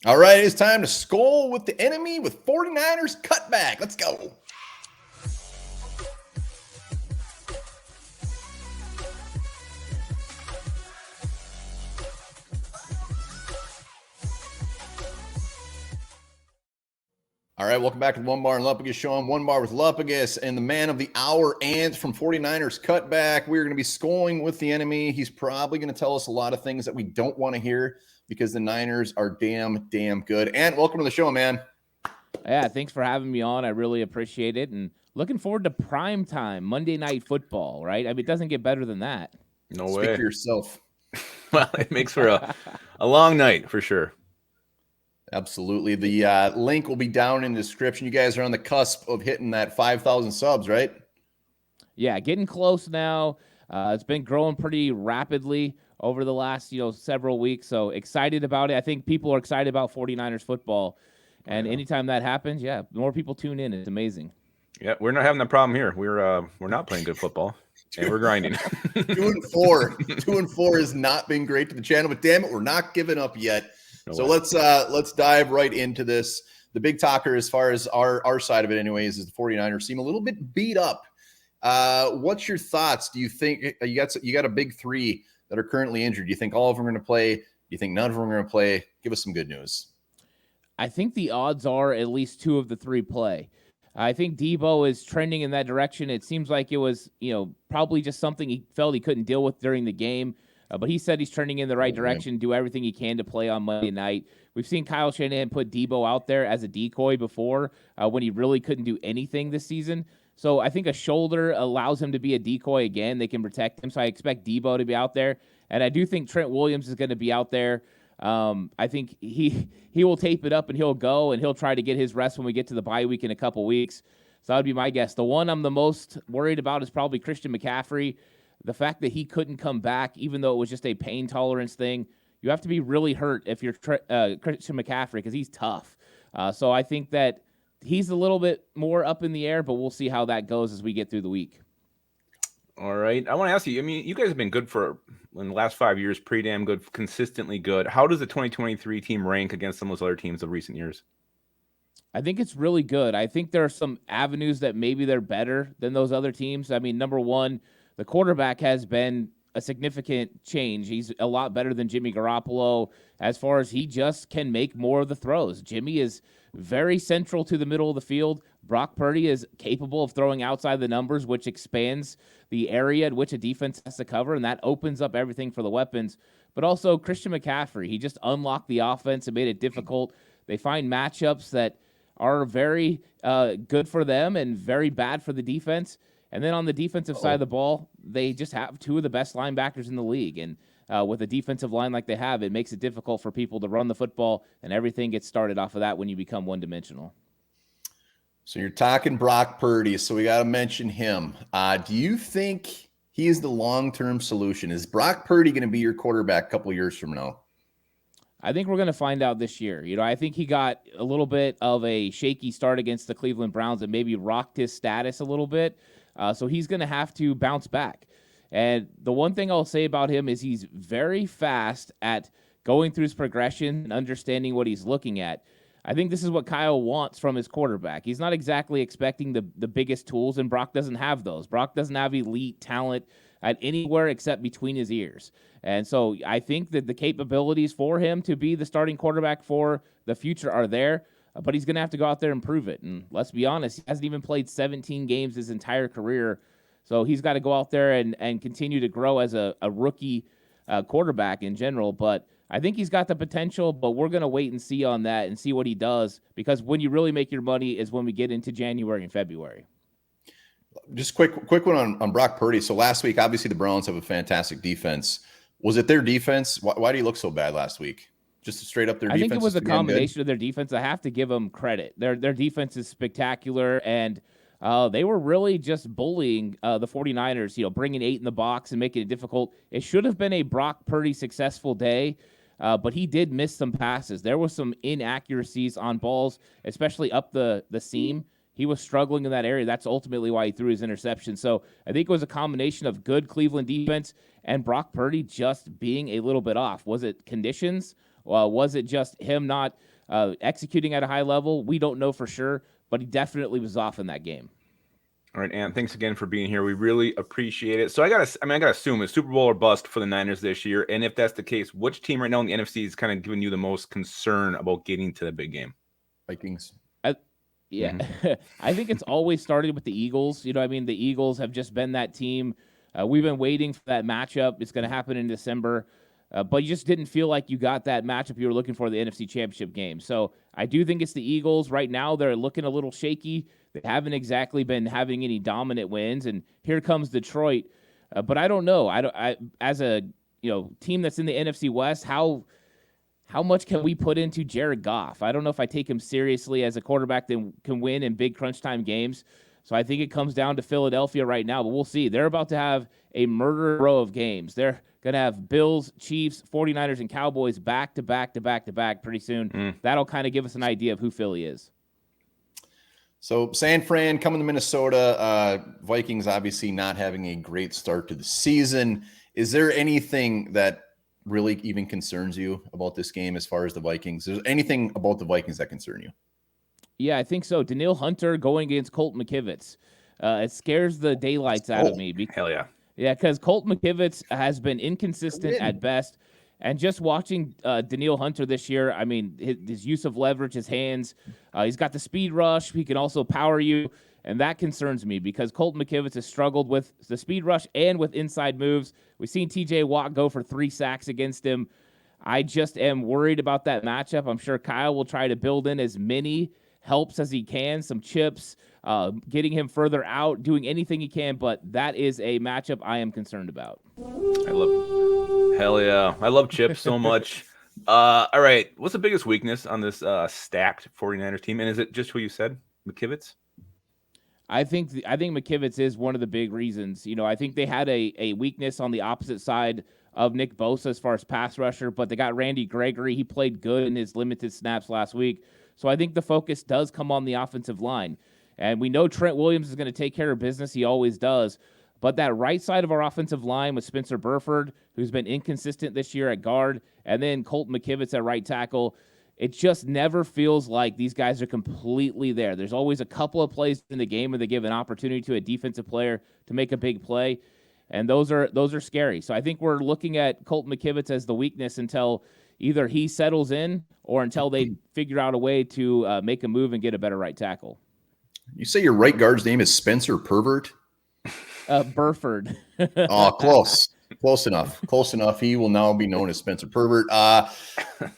All right, it's time to skol with the enemy with 49ers Cutback. Let's go. All right, welcome back to the Onebar and Lupagus show. I'm Onebar with Lupagus and the man of the hour, Ant from 49ers Cutback. We're going to be scoring with the enemy. He's probably going to tell us a lot of things that we don't want to hear because the Niners are damn good. Ant, welcome to the show, man. Yeah, thanks for having me on. I really appreciate it. And looking forward to prime time, Monday Night Football, right? I mean, it doesn't get better than that. No way. Speak for yourself. Well, it makes for a long night for sure. Absolutely. The link will be down in the description. You guys are on the cusp of hitting that 5,000 subs, right? Yeah, getting close now. It's been growing pretty rapidly over the last, several weeks. So excited about it. I think people are excited about 49ers football. And anytime that happens, the more people tune in. It's amazing. Yeah, we're not having that problem here. We're not playing good football, and we're grinding. 2-4. 2-4 has not been great to the channel, but damn it, we're not giving up yet. So let's dive right into this. The big talker, as far as our side of it anyways, is the 49ers seem a little bit beat up. What's your thoughts? Do you think you got a big three that are currently injured? Do you think all of them are going to play? Do you think none of them are going to play? Give us some good news. I think the odds are at least two of the three play. I think Debo is trending in that direction. It seems like it was, probably just something he felt he couldn't deal with during the game. But he said he's trending in the right direction, do everything he can to play on Monday night. We've seen Kyle Shanahan put Debo out there as a decoy before when he really couldn't do anything this season. So I think a shoulder allows him to be a decoy again. They can protect him. So I expect Debo to be out there. And I do think Trent Williams is going to be out there. I think he will tape it up and he'll go and he'll try to get his rest when we get to the bye week in a couple weeks. So that would be my guess. The one I'm the most worried about is probably Christian McCaffrey. The fact that he couldn't come back, even though it was just a pain tolerance thing, you have to be really hurt if you're Christian McCaffrey because he's tough. So I think that he's a little bit more up in the air, but we'll see how that goes as we get through the week. All right. I want to ask you, I mean, you guys have been good in the last 5 years, pretty damn good, consistently good. How does the 2023 team rank against some of those other teams of recent years? I think it's really good. I think there are some avenues that maybe they're better than those other teams. I mean, number one, the quarterback has been a significant change. He's a lot better than Jimmy Garoppolo as far as he just can make more of the throws. Jimmy is very central to the middle of the field. Brock Purdy is capable of throwing outside the numbers, which expands the area in which a defense has to cover, and that opens up everything for the weapons. But also Christian McCaffrey, he just unlocked the offense and made it difficult. They find matchups that are very good for them and very bad for the defense. And then on the defensive side of the ball, they just have two of the best linebackers in the league. And with a defensive line like they have, it makes it difficult for people to run the football, and everything gets started off of that when you become one-dimensional. So you're talking Brock Purdy, so we got to mention him. Do you think he is the long-term solution? Is Brock Purdy going to be your quarterback a couple of years from now? I think we're going to find out this year. I think he got a little bit of a shaky start against the Cleveland Browns and maybe rocked his status a little bit. So he's going to have to bounce back. And the one thing I'll say about him is he's very fast at going through his progression and understanding what he's looking at. I think this is what Kyle wants from his quarterback. He's not exactly expecting the biggest tools, and Brock doesn't have those. Brock doesn't have elite talent at anywhere except between his ears. And so I think that the capabilities for him to be the starting quarterback for the future are there. But he's going to have to go out there and prove it. And let's be honest, he hasn't even played 17 games his entire career. So he's got to go out there and continue to grow as a rookie quarterback in general. But I think he's got the potential, but we're going to wait and see on that and see what he does. Because when you really make your money is when we get into January and February. Just quick one on Brock Purdy. So last week, obviously the Browns have a fantastic defense. Was it their defense? Why do you look so bad last week? Just straight up their defense? I think it was a combination of their defense. I have to give them credit. Their defense is spectacular, and they were really just bullying the 49ers, bringing 8 in the box and making it difficult. It should have been a Brock Purdy successful day, but he did miss some passes. There were some inaccuracies on balls, especially up the seam. He was struggling in that area. That's ultimately why he threw his interception. So I think it was a combination of good Cleveland defense and Brock Purdy just being a little bit off. Was it conditions? Was it just him not executing at a high level. We don't know for sure, but he definitely was off in that game. All right, Ant, thanks again for being here. We really appreciate it. So I gotta assume it's Super Bowl or bust for the Niners this year. And if that's the case, which team right now in the NFC is kind of giving you the most concern about getting to the big game? Vikings. Yeah, I think it's always started with the Eagles. The Eagles have just been that team. We've been waiting for that matchup. It's going to happen in December, but you just didn't feel like you got that matchup you were looking for, the NFC Championship game. So I do think it's the Eagles. Right now, they're looking a little shaky. They haven't exactly been having any dominant wins, and here comes Detroit. But I don't know. As a team that's in the NFC West, how much can we put into Jared Goff? I don't know if I take him seriously as a quarterback that can win in big crunch time games. So I think it comes down to Philadelphia right now, but we'll see. They're about to have a murder row of games. They're going to have Bills, Chiefs, 49ers, and Cowboys back to back to back to back pretty soon. That'll kind of give us an idea of who Philly is. So San Fran coming to Minnesota, Vikings obviously not having a great start to the season. Is there anything that really even concerns you about this game as far as the Vikings? Is there anything about the Vikings that concern you? Yeah, I think so. Danielle Hunter going against Colt McKivitz. It scares the daylights out of me. Hell yeah. Yeah, because Colt McKivitz has been inconsistent at best. And just watching Danielle Hunter this year, I mean, his use of leverage, his hands, he's got the speed rush. He can also power you. And that concerns me because Colt McKivitz has struggled with the speed rush and with inside moves. We've seen TJ Watt go for 3 sacks against him. I just am worried about that matchup. I'm sure Kyle will try to build in as many helps as he can, some chips, getting him further out, doing anything he can. But that is a matchup I am concerned about. Hell yeah. I love chips so much. All right. What's the biggest weakness on this stacked 49ers team? And is it just who you said, McKivitz? I think McKivitz is one of the big reasons. I think they had a weakness on the opposite side of Nick Bosa as far as pass rusher, but they got Randy Gregory. He played good in his limited snaps last week. So I think the focus does come on the offensive line. And we know Trent Williams is going to take care of business. He always does. But that right side of our offensive line with Spencer Burford, who's been inconsistent this year at guard, and then Colt McKivitz at right tackle, it just never feels like these guys are completely there. There's always a couple of plays in the game where they give an opportunity to a defensive player to make a big play, and those are scary. So I think we're looking at Colt McKivitz as the weakness until either he settles in or until they figure out a way to make a move and get a better right tackle. You say your right guard's name is Spencer Pervert? Burford. Oh, close. Close enough. He will now be known as Spencer Pervert.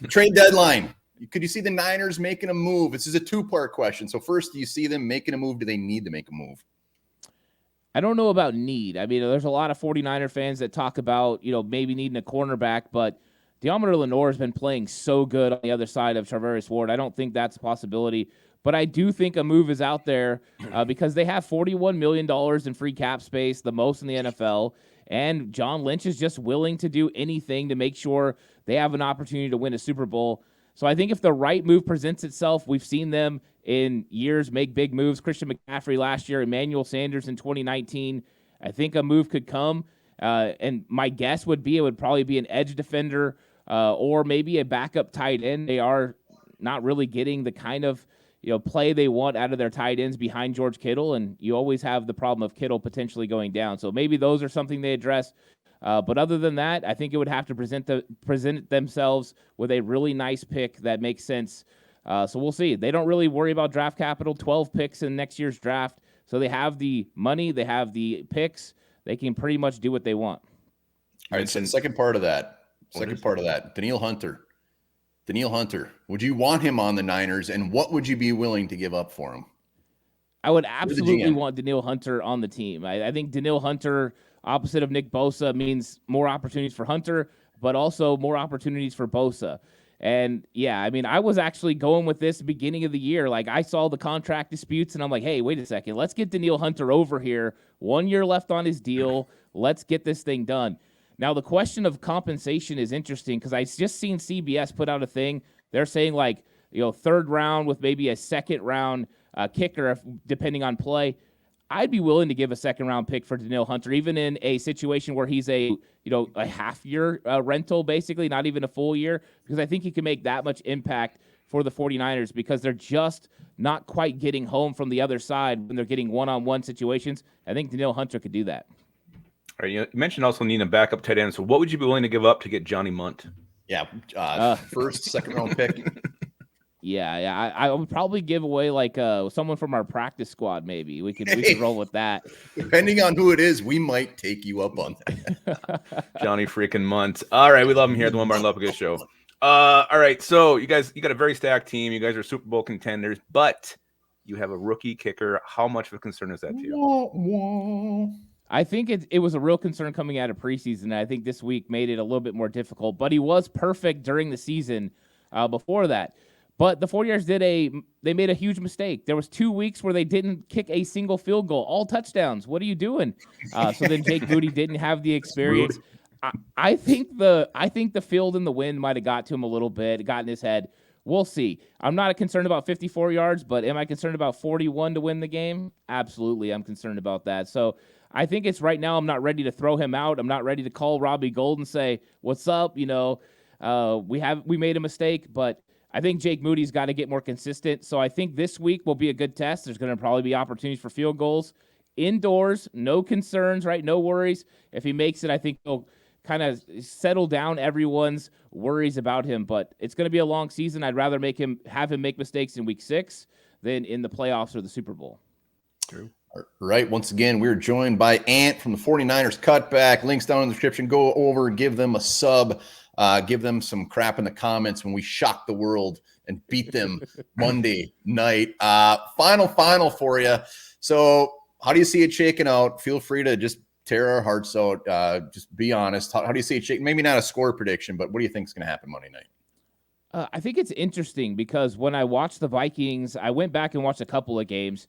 Trade deadline. Could you see the Niners making a move? This is a 2-part question. So first, do you see them making a move? Do they need to make a move? I don't know about need. I mean, there's a lot of 49er fans that talk about, maybe needing a cornerback, but Deommodore Lenoir has been playing so good on the other side of Charvarius Ward. I don't think that's a possibility. But I do think a move is out there because they have $41 million in free cap space, the most in the NFL, and John Lynch is just willing to do anything to make sure they have an opportunity to win a Super Bowl. So I think if the right move presents itself, we've seen them in years make big moves. Christian McCaffrey last year, Emmanuel Sanders in 2019. I think a move could come, and my guess would be it would probably be an edge defender or maybe a backup tight end. They are not really getting the kind of play they want out of their tight ends behind George Kittle, and you always have the problem of Kittle potentially going down. So maybe those are something they address. But other than that, I think it would have to present themselves with a really nice pick that makes sense. So we'll see. They don't really worry about draft capital, 12 picks in next year's draft. So they have the money, they have the picks. They can pretty much do what they want. All right, so the second part of that, Danielle Hunter, would you want him on the Niners, and what would you be willing to give up for him? I would absolutely want Danielle Hunter on the team. I think Danielle Hunter, opposite of Nick Bosa, means more opportunities for Hunter, but also more opportunities for Bosa. And, yeah, I mean, I was actually going with this beginning of the year. Like, I saw the contract disputes, and I'm like, hey, wait a second. Let's get Danielle Hunter over here. 1 year left on his deal. Let's get this thing done. Now, the question of compensation is interesting because I just seen CBS put out a thing. They're saying, like, 3rd round with maybe a 2nd round kicker, depending on play. I'd be willing to give a second-round pick for Danielle Hunter, even in a situation where he's a half-year rental, basically, not even a full year, because I think he can make that much impact for the 49ers because they're just not quite getting home from the other side when they're getting one-on-one situations. I think Danielle Hunter could do that. All right, you mentioned also needing a backup tight end. So what would you be willing to give up to get Johnny Munt? Yeah, first, second-round pick. Yeah. I would probably give away someone from our practice squad. Maybe we could roll with that. Depending on who it is, we might take you up on that. Johnny freaking Munt. All right, we love him here at the Onebar and Lupagus show. All right, so you got a very stacked team. You guys are Super Bowl contenders, but you have a rookie kicker. How much of a concern is that to you? I think it was a real concern coming out of preseason. I think this week made it a little bit more difficult, but he was perfect during the season before that. But the 49ers they made a huge mistake. There was 2 weeks where they didn't kick a single field goal, all touchdowns. What are you doing? So then Jake Moody didn't have the experience. I think the field and the wind might have got to him a little bit, got in his head. We'll see. I'm not concerned about 54 yards, but am I concerned about 41 to win the game? Absolutely, I'm concerned about that. So I think it's right now I'm not ready to throw him out. I'm not ready to call Robbie Gould and say, what's up? We made a mistake, but I think Jake Moody's got to get more consistent. So I think this week will be a good test. There's going to probably be opportunities for field goals. Indoors, no concerns, right? No worries. If he makes it, I think he'll kind of settle down everyone's worries about him. But it's going to be a long season. I'd rather have him make mistakes in week 6 than in the playoffs or the Super Bowl. True. All right. Once again, we're joined by Ant from the 49ers Cutback. Links down in the description. Go over, give them a sub. Give them some crap in the comments when we shock the world and beat them Monday night. Final for you. So how do you see it shaking out? Feel free to just tear our hearts out. Just be honest. How do you see it shaking? Maybe not a score prediction, but what do you think is going to happen Monday night? I think it's interesting because when I watched the Vikings, I went back and watched a couple of games,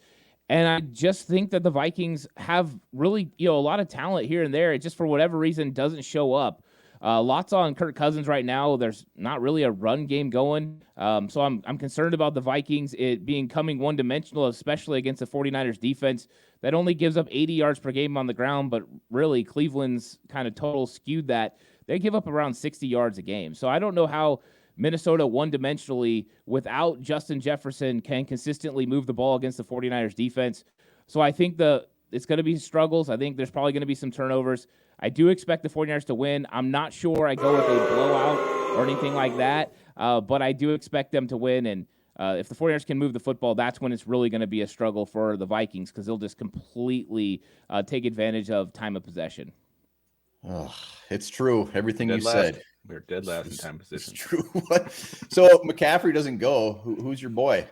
and I just think that the Vikings have really, a lot of talent here and there. It just, for whatever reason, doesn't show up. Lots on Kirk Cousins right now. There's not really a run game going. So I'm concerned about the Vikings, it becoming one-dimensional, especially against the 49ers defense that only gives up 80 yards per game on the ground, but really Cleveland's kind of total skewed that. They give up around 60 yards a game. So I don't know how Minnesota one-dimensionally without Justin Jefferson can consistently move the ball against the 49ers defense. So I think it's going to be struggles. I think there's probably going to be some turnovers. I do expect the 49ers to win. I'm not sure I go with a blowout or anything like that, but I do expect them to win. And if the 49ers can move the football, that's when it's really going to be a struggle for the Vikings because they'll just completely take advantage of time of possession. Oh, it's true. Everything you said. We're dead last in time possession. It's true. So McCaffrey doesn't go. Who's your boy?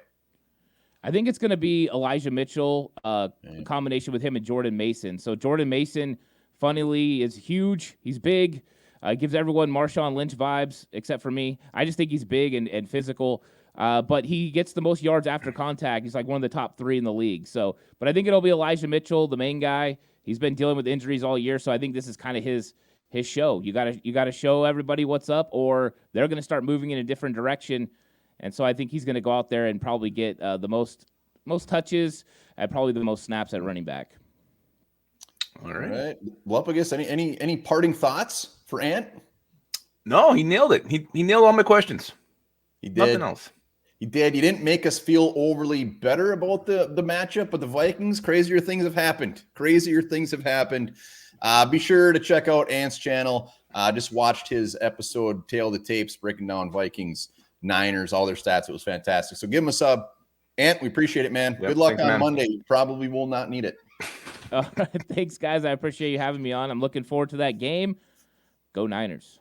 I think it's going to be Elijah Mitchell, a combination with him and Jordan Mason. So Jordan Mason, funnily, is huge. He's big. Gives everyone Marshawn Lynch vibes, except for me. I just think he's big and physical. But he gets the most yards after contact. He's like one of the top 3 in the league. So, but I think it'll be Elijah Mitchell, the main guy. He's been dealing with injuries all year, so I think this is kind of his show. You gotta show everybody what's up, or they're going to start moving in a different direction. And so I think he's going to go out there and probably get the most touches and probably the most snaps at running back. All right. Lupagus, any parting thoughts for Ant? No, he nailed it. He nailed all my questions. He did. Nothing else. He did. You didn't make us feel overly better about the matchup, but the Vikings, crazier things have happened. Be sure to check out Ant's channel. Just watched his episode, Tail of the Tapes, breaking down Vikings, Niners, all their stats. It was fantastic. So give him a sub. Ant, we appreciate it, man. Yep, good luck on Monday. You probably will not need it. All right. Thanks, guys. I appreciate you having me on. I'm looking forward to that game. Go Niners.